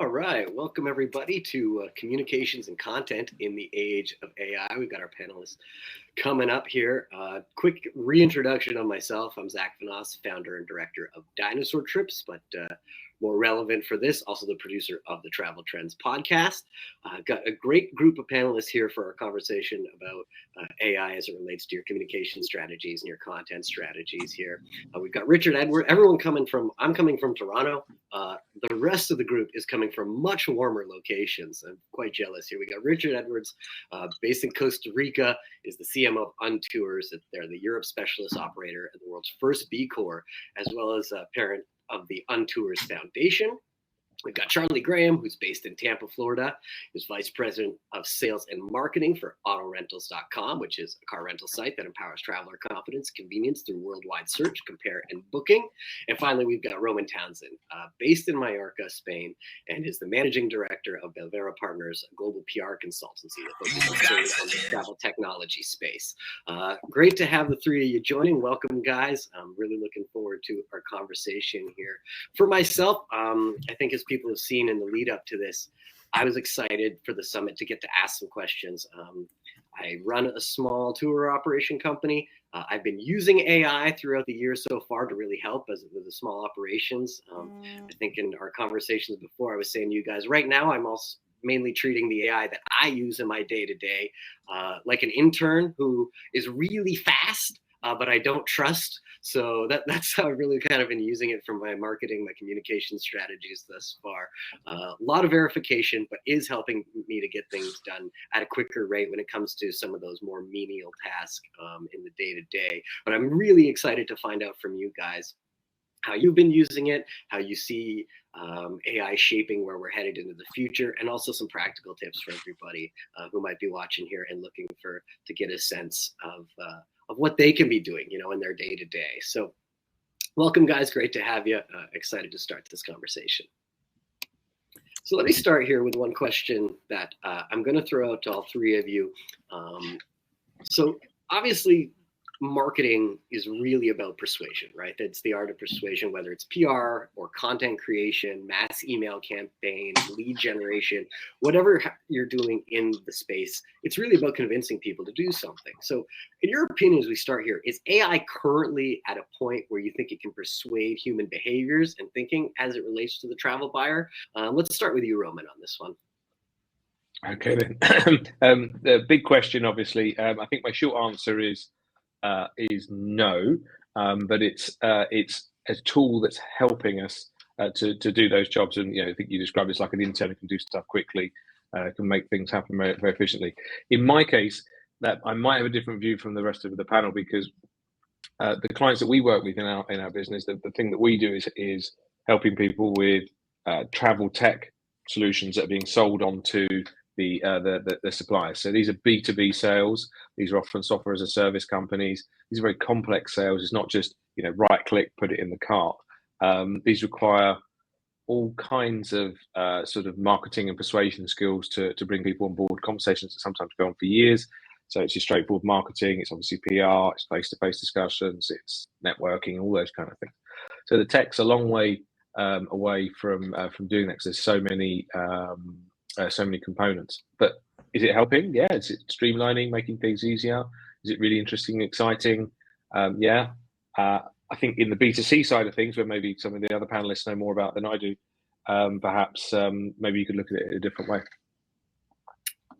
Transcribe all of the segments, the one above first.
All right, welcome everybody to Communications and Content in the Age of AI. We've got our panelists coming up here. Quick reintroduction of myself. I'm Zach Vanasse, founder and director of Dinosaur Trips, but more relevant for this, also the producer of the Travel Trends podcast. I've got a great group of panelists here for our conversation about AI as it relates to your communication strategies and your content strategies here. We've got Richard Edward, I'm coming from Toronto. The rest of the group is coming from much warmer locations. I'm quite jealous here. We got Richard Edwards, based in Costa Rica, is the CMO of UnTours. They're the Europe specialist operator and the world's first B Corp, as well as a parent of the UnTours Foundation. We've got Charlie Graham, who's based in Tampa, Florida, who's vice president of sales and marketing for autorentals.com, which is a car rental site that empowers traveler confidence, convenience through worldwide search, compare, and booking. And finally, we've got Roman Townsend, based in Mallorca, Spain, and is the managing director of Belvedere Partners, a global PR consultancy that focuses on the travel technology space. Great to have the three of you joining. Welcome, guys. I'm really looking forward to our conversation here. For myself, I think as people have seen in the lead up to this, I was excited for the summit to get to ask some questions. I run a small tour operation company. I've been using AI throughout the year so far to really help with the small operations. I think in our conversations before, I was saying to you guys, right now I'm also mainly treating the AI that I use in my day-to-day like an intern who is really fast, but I don't trust. So that's how I've really kind of been using it for my marketing, my communication strategies thus far. A lot of verification, but is helping me to get things done at a quicker rate when it comes to some of those more menial tasks in the day-to-day. But I'm really excited to find out from you guys how you've been using it, how you see AI shaping where we're headed into the future, and also some practical tips for everybody who might be watching here and looking to get a sense of what they can be doing, in their day-to-day. So welcome, guys. Great to have you. Excited to start this conversation. So let me start here with one question that I'm going to throw out to all three of you. So obviously, marketing is really about persuasion, right? That's the art of persuasion, whether it's PR or content creation, mass email campaigns, lead generation, whatever you're doing in the space, it's really about convincing people to do something. So in your opinion, as we start here, is AI currently at a point where you think it can persuade human behaviors and thinking as it relates to the travel buyer? Let's start with you, Roman, on this one. Okay, then. The big question, obviously, I think my short answer is no, but it's a tool that's helping us to do those jobs. And I think you described it as like an intern who can do stuff quickly, can make things happen very, very efficiently. In my case, that I might have a different view from the rest of the panel, because the clients that we work with in our business, the thing that we do is helping people with travel tech solutions that are being sold onto the suppliers. So these are B2B sales. These are often software as a service companies. These are very complex sales. It's not just right click, put it in the cart. These require all kinds of sort of marketing and persuasion skills to bring people on board. Conversations that sometimes go on for years. So it's your straightforward marketing. It's obviously PR. It's face-to-face discussions. It's networking. All those kind of things. So the tech's a long way away from doing that, because there's so many components. But is it helping? Yeah. Is it streamlining, making things easier? Is it really interesting and exciting? Yeah. I think in the B2C side of things, where maybe some of the other panelists know more about than I do, perhaps maybe you could look at it in a different way.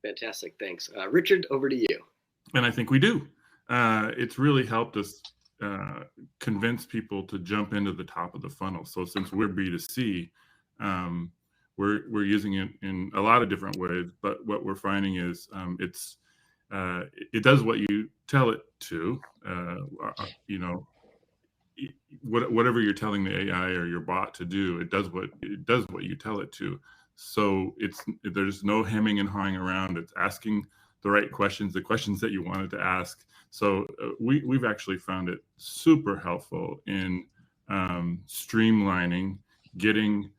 Fantastic. Thanks. Richard, over to you. And I think we do. It's really helped us convince people to jump into the top of the funnel. So since we're B2C, we're using it in a lot of different ways, but what we're finding is it does what you tell it to. Whatever you're telling the AI or your bot to do, it does what you tell it to. So there's no hemming and hawing around. It's asking the right questions, the questions that you wanted to ask. So we've actually found it super helpful in streamlining, getting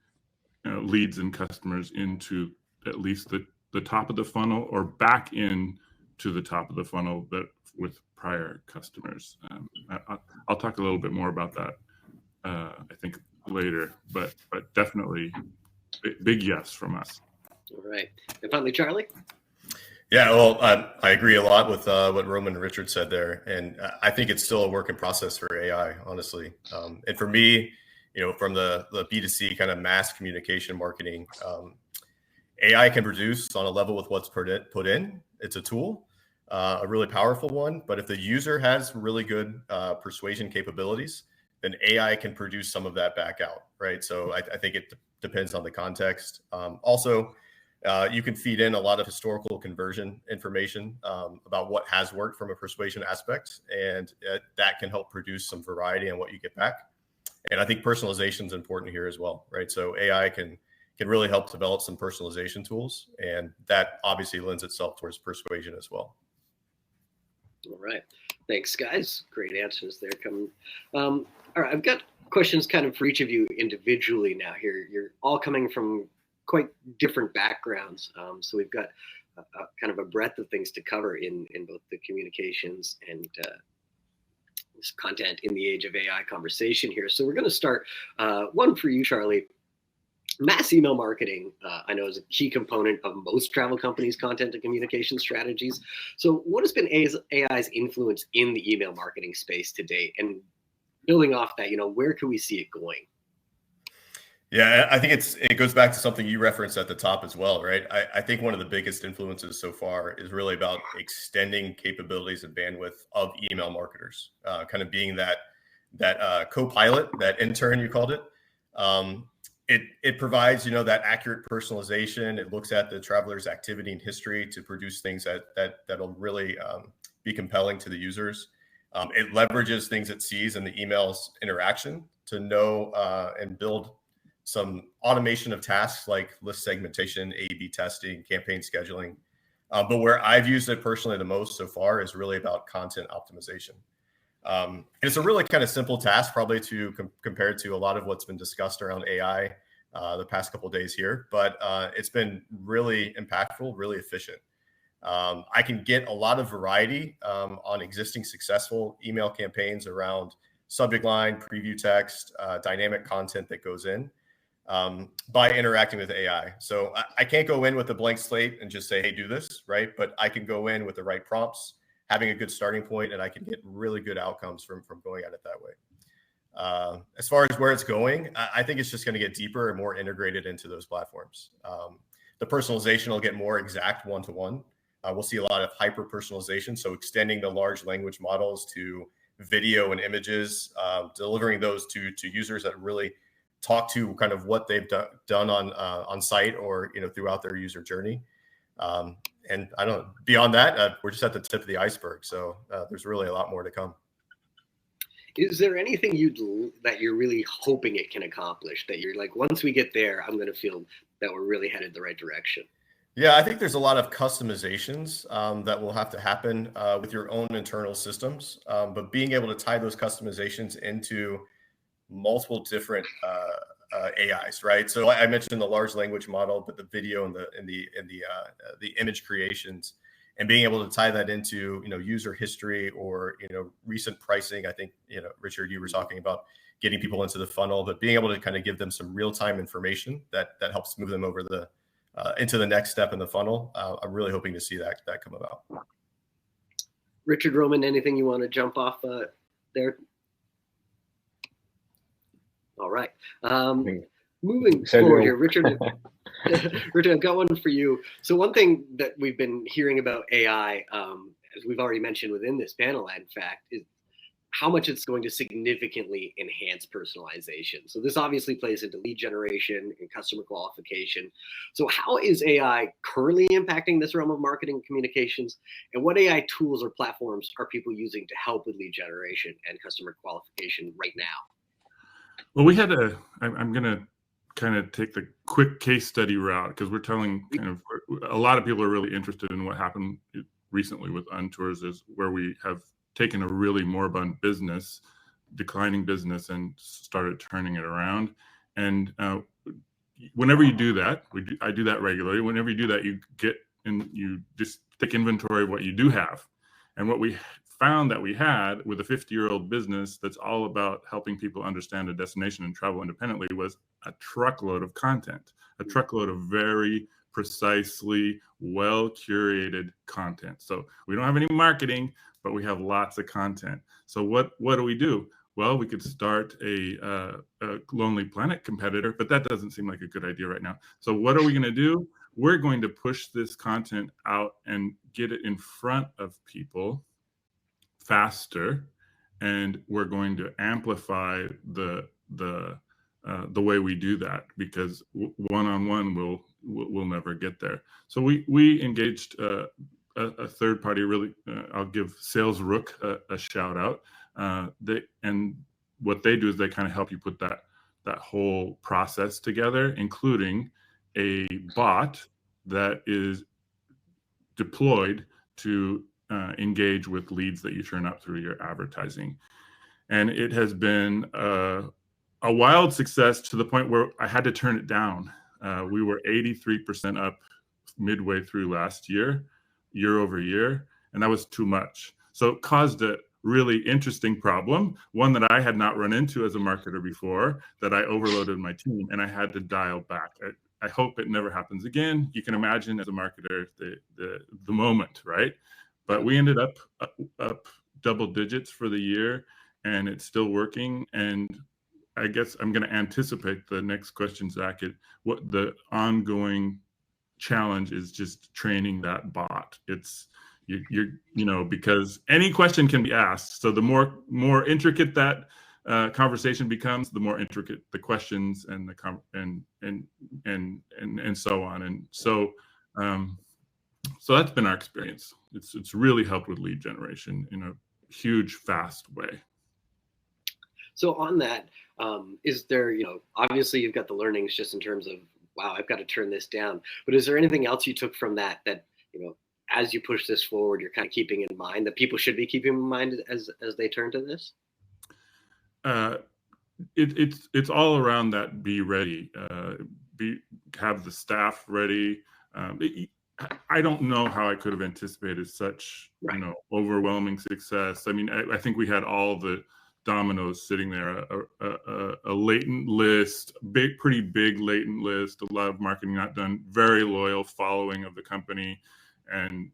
leads and customers into at least the top of the funnel, or back in to the top of the funnel that with prior customers. I'll talk a little bit more about that I think later, but definitely Big yes from us. All right. And finally, Charlie? Yeah, well, I agree a lot with what Roman and Richard said there. And I think it's still a work in process for AI, honestly. And for me, from the B2C kind of mass communication marketing, AI can produce on a level with what's put in. It's a tool, a really powerful one. But if the user has really good persuasion capabilities, then AI can produce some of that back out, right? So I think it depends on the context. Also, you can feed in a lot of historical conversion information about what has worked from a persuasion aspect, and that can help produce some variety in what you get back. And I think personalization is important here as well, right? So AI can really help develop some personalization tools, and that obviously lends itself towards persuasion as well. All right. Thanks, guys. Great answers there coming. All right, I've got questions kind of for each of you individually now here. You're all coming from quite different backgrounds. So we've got kind of a breadth of things to cover in both the communications and this content in the age of AI conversation here. So we're going to start one for you, Charlie. Mass email marketing, I know, is a key component of most travel companies' content and communication strategies. So what has been AI's influence in the email marketing space to date? And building off that, where can we see it going? Yeah, I think it goes back to something you referenced at the top as well, right? I think one of the biggest influences so far is really about extending capabilities and bandwidth of email marketers, kind of being that co-pilot, that intern you called it. It provides, that accurate personalization. It looks at the traveler's activity and history to produce things that'll really be compelling to the users. It leverages things it sees in the email's interaction to know and build some automation of tasks like list segmentation, A/B testing, campaign scheduling. But where I've used it personally the most so far is really about content optimization. And it's a really kind of simple task, probably compared to a lot of what's been discussed around AI the past couple of days here, but it's been really impactful, really efficient. I can get a lot of variety on existing successful email campaigns around subject line, preview text, dynamic content that goes in by interacting with AI. So I can't go in with a blank slate and just say, hey, do this, right? But I can go in with the right prompts, having a good starting point, and I can get really good outcomes from going at it that way. As far as where it's going, I think it's just going to get deeper and more integrated into those platforms. The personalization will get more exact one-to-one. We'll see a lot of hyper personalization, so extending the large language models to video and images, delivering those to users that really talk to kind of what they've done on site or throughout their user journey. And I don't know, beyond that, we're just at the tip of the iceberg. So there's really a lot more to come. Is there anything that you're really hoping it can accomplish, that you're like, once we get there, I'm going to feel that we're really headed the right direction? Yeah, I think there's a lot of customizations that will have to happen with your own internal systems, but being able to tie those customizations into multiple different AIs, right? So I mentioned the large language model, but the video and the image creations, and being able to tie that into user history or recent pricing. I think Richard, you were talking about getting people into the funnel, but being able to kind of give them some real-time information that helps move them over into the next step in the funnel. I'm really hoping to see that come about. Richard, Roman, anything you want to jump off there? All right. Moving forward here, Richard. Richard, I've got one for you. So one thing that we've been hearing about AI, as we've already mentioned within this panel, in fact, is how much it's going to significantly enhance personalization. So this obviously plays into lead generation and customer qualification. So how is AI currently impacting this realm of marketing and communications? And what AI tools or platforms are people using to help with lead generation and customer qualification right now? Well, I'm going to kind of take the quick case study route, because we're telling a lot of people are really interested in what happened recently with UnTours, is where we have taken a really moribund business, declining business, and started turning it around. And whenever you do that, I do that regularly. Whenever you do that, you just take inventory of what you do have. And what we found that we had with a 50-year-old business that's all about helping people understand a destination and travel independently was a truckload of content, a truckload of very precisely well curated content. So we don't have any marketing, but we have lots of content. So what do we do? Well, we could start a Lonely Planet competitor, but that doesn't seem like a good idea right now. So what are we going to do? We're going to push this content out and get it in front of people faster, and we're going to amplify the way we do that, because one-on-one we'll never get there. So we engaged a third party. Really, I'll give Sales Rook a shout out. And what they do is they kind of help you put that whole process together, including a bot that is deployed to engage with leads that you turn up through your advertising. And it has been a wild success, to the point where I had to turn it down. We were 83% up midway through last year over year, and that was too much. So it caused a really interesting problem, one that I had not run into as a marketer before, that I overloaded my team and I had to dial back. I hope it never happens again. You can imagine as a marketer the moment, right? But we ended up double digits for the year, and it's still working. And I guess I'm going to anticipate the next question, Zach. What the ongoing challenge is, just training that bot. It's because any question can be asked. So the more intricate that conversation becomes, the more intricate the questions and and so on. And so so that's been our experience. It's really helped with lead generation in a huge, fast way. So on that, is there, obviously you've got the learnings just in terms of, wow, I've got to turn this down. But is there anything else you took from that, as you push this forward, you're kind of keeping in mind, that people should be keeping in mind as they turn to this? It's all around that. Be ready. Have the staff ready. I don't know how I could have anticipated such overwhelming success. I mean, I think we had all the dominoes sitting there, a latent list, pretty big latent list, a lot of marketing not done, very loyal following of the company, and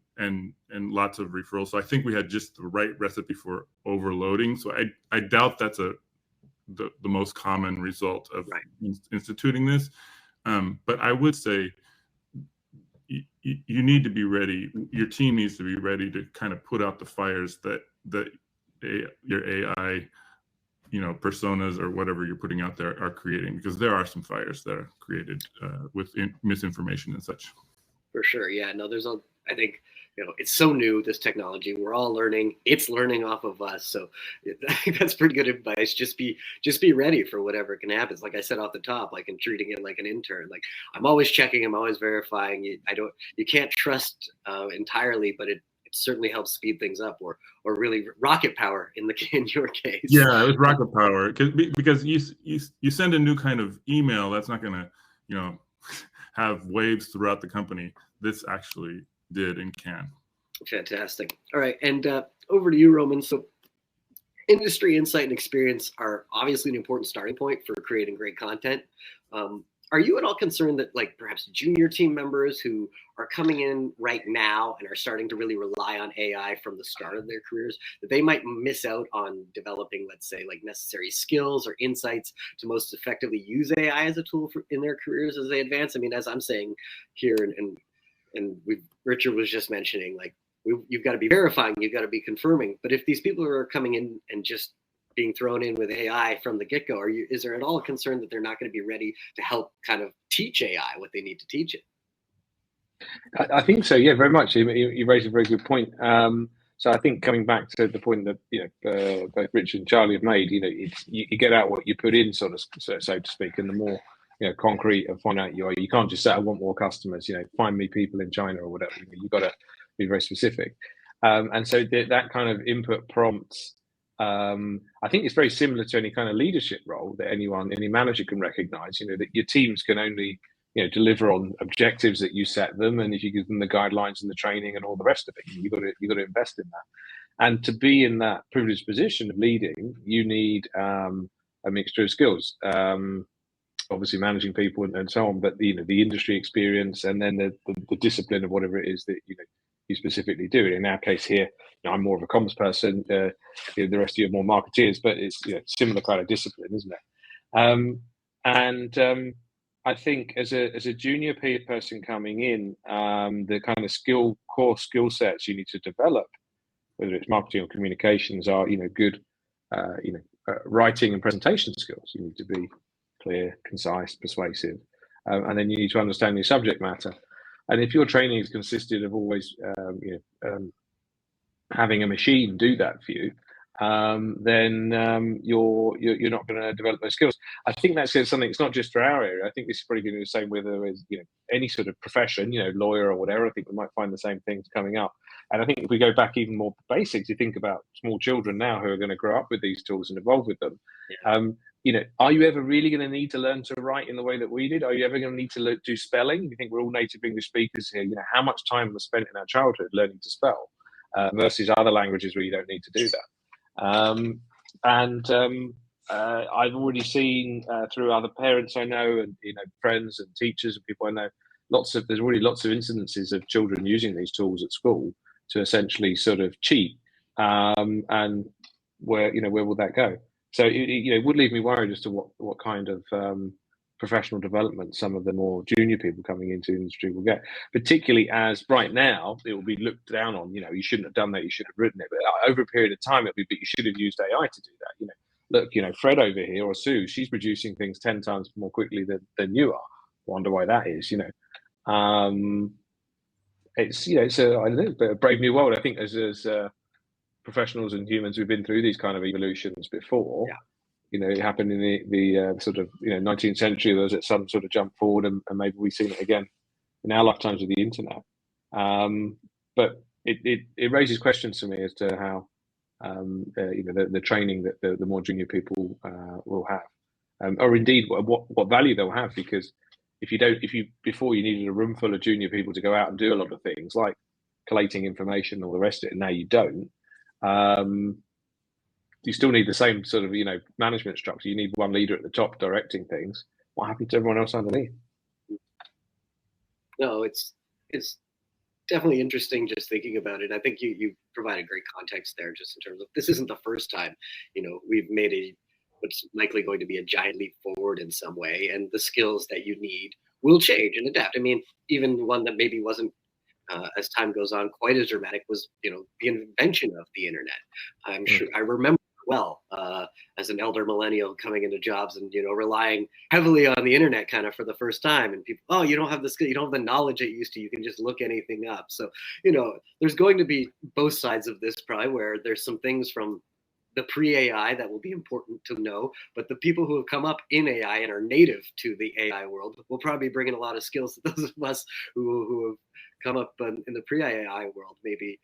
lots of referrals. So I think we had just the right recipe for overloading. So I doubt that's the most common result of instituting this. But I would say you need to be ready. Your team needs to be ready to kind of put out the fires that your AI, personas or whatever you're putting out there are creating, because there are some fires that are created with misinformation and such. For sure. Yeah, no, I think, it's so new, this technology. We're all learning. It's learning off of us. So I think that's pretty good advice. Just be ready for whatever can happen. Like I said off the top, like in treating it like an intern. Like I'm always checking, I'm always verifying. You can't trust entirely, but it certainly helps speed things up, or really rocket power in your case. Yeah, it was rocket power, because you send a new kind of email that's not going to have waves throughout the company. This actually did and can. Fantastic. All right, and over to you, Roman. So industry insight and experience are obviously an important starting point for creating great content. Are you at all concerned that, like, perhaps junior team members who are coming in right now and are starting to really rely on AI from the start of their careers, that they might miss out on developing, let's say, like necessary skills or insights to most effectively use AI as a tool in their careers as they advance? I mean, as I'm saying here, and Richard was just mentioning, like, you've got to be verifying, you've got to be confirming. But if these people are coming in and just being thrown in with AI from the get-go, is there at all a concern that they're not going to be ready to help kind of teach AI what they need to teach it? I think so. Yeah, very much. You raised a very good point. So I think coming back to the point that both Richard and Charlie have made, you get out what you put in, so to speak, and the more concrete and find out you can't just say I want more customers. Find me people in China or whatever. You've got to be very specific. And so that kind of input prompts. I think it's very similar to any kind of leadership role that any manager can recognize. That your teams can only deliver on objectives that you set them, and if you give them the guidelines and the training and all the rest of it, you've got to invest in And to be in that privileged position of leading, you need a mixture of skills. Obviously managing people and so on, but the industry experience and then the discipline of whatever it is that you specifically do. In our case here, I'm more of a comms person. The rest of you are more marketeers, but it's similar kind of discipline, isn't it? I think as a junior person coming in, the kind of core skill sets you need to develop, whether it's marketing or communications, are good writing and presentation skills. You need to be clear, concise, persuasive, and then you need to understand your subject matter. And if your training is consisted of always having a machine do that for you, then you're not going to develop those skills. I think that's something. It's not just for our area. I think this is probably going to be the same whether it's any sort of profession, lawyer or whatever. I think we might find the same things coming up. And I think if we go back even more basics, you think about small children now who are going to grow up with these tools and evolve with them. Yeah. Are you ever really going to need to learn to write in the way that we did? Are you ever going to need to do spelling? You think we're all native English speakers here. How much time was spent in our childhood learning to spell versus other languages where you don't need to do that? I've already seen through other parents I know and friends and teachers and people I know, there's already lots of incidences of children using these tools at school to essentially sort of cheat. And where will that go? So it would leave me worried as to what kind of professional development some of the more junior people coming into the industry will get, particularly as right now it will be looked down on. You shouldn't have done that, you should have written it, but over a period of time it'll be, but you should have used AI to do that. Look, Fred over here or Sue, she's producing things 10 times more quickly than you are. Wonder why that is. It's a brave new world. I think as professionals and humans who've been through these kind of evolutions before. Yeah. It happened in the sort of 19th century. There was some sort of jump forward, and maybe we've seen it again in our lifetimes with the internet. But it raises questions for me as to how the training that the more junior people will have, or indeed what value they'll have. Because before you needed a room full of junior people to go out and do a lot of things like collating information and all the rest of it, and now you don't. You still need the same sort of management structure. You need one leader at the top directing things. What happened to everyone else underneath? No, it's definitely interesting just thinking about it. I think you provided great context there, just in terms of this isn't the first time we've made what's likely going to be a giant leap forward in some way, and the skills that you need will change and adapt. I mean, even one that maybe wasn't as time goes on quite as dramatic was the invention of the internet. I'm sure I remember well as an elder millennial coming into jobs and relying heavily on the internet kind of for the first time, and people, you don't have the skill, you don't have the knowledge that you used to, you can just look anything up. So there's going to be both sides of this probably, where there's some things from the pre-AI that will be important to know, but the people who have come up in AI and are native to the AI world will probably bring in a lot of skills that those of us who have come up in the pre-AI world maybe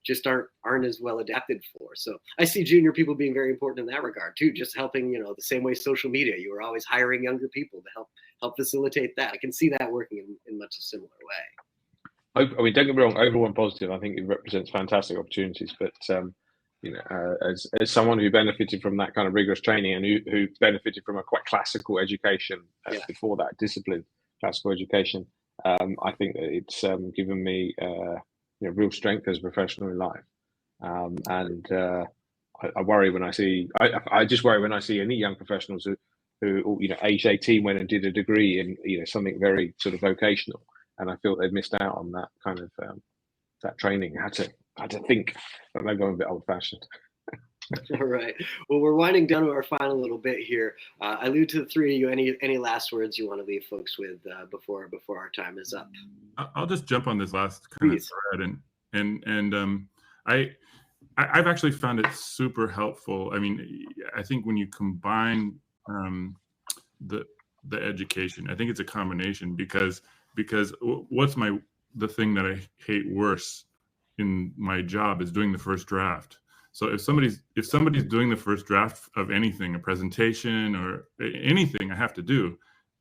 just aren't as well adapted for. So I see junior people being very important in that regard too, just helping, the same way social media, you were always hiring younger people to help facilitate that. I can see that working in much a similar way. I mean, don't get me wrong, overall positive. I think it represents fantastic opportunities, but as someone who benefited from that kind of rigorous training and who benefited from a quite classical education before that, disciplined classical education, I think that it's given me real strength as a professional in life. I worry when I see, I just worry when I see any young professionals who age 18 went and did a degree in something very sort of vocational, and I feel they've missed out on that kind of that training. I had to think, but maybe I'm a bit old-fashioned. All right. Well, we're winding down to our final little bit here. I leave to the three of you any last words you want to leave folks with before our time is up. I'll just jump on this last kind of thread, and I've actually found it super helpful. I mean, I think when you combine the education, I think it's a combination because what's the thing that I hate worse in my job is doing the first draft. So if somebody's doing the first draft of anything, a presentation or anything I have to do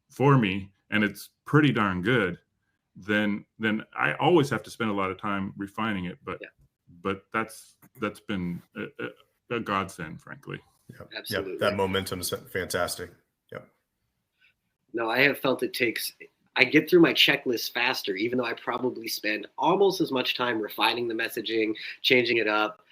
for me, and it's pretty darn good, then I always have to spend a lot of time refining it. But But that's been a godsend, frankly. Absolutely. That momentum is fantastic. Yep. No, I have felt I get through my checklist faster, even though I probably spend almost as much time refining the messaging, changing it up,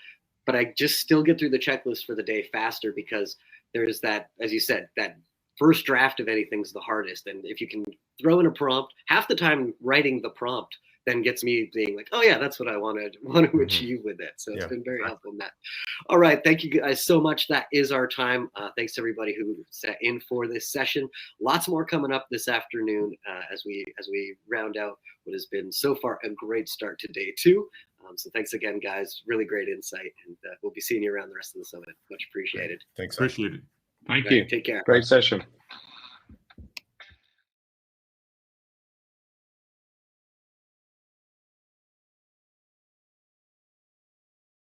but I just still get through the checklist for the day faster because there's that, as you said, that first draft of anything's the hardest. And if you can throw in a prompt, half the time writing the prompt then gets me being like, oh yeah, that's what I want to achieve with it. So it's been very helpful in that. All right, thank you guys so much. That is our time. Thanks to everybody who sat in for this session. Lots more coming up this afternoon as we round out what has been so far a great start to day 2. So thanks again, guys. Really great insight, and we'll be seeing you around the rest of the summit. Much appreciated. Thanks. Appreciate it. Thank you. Take care. Great session.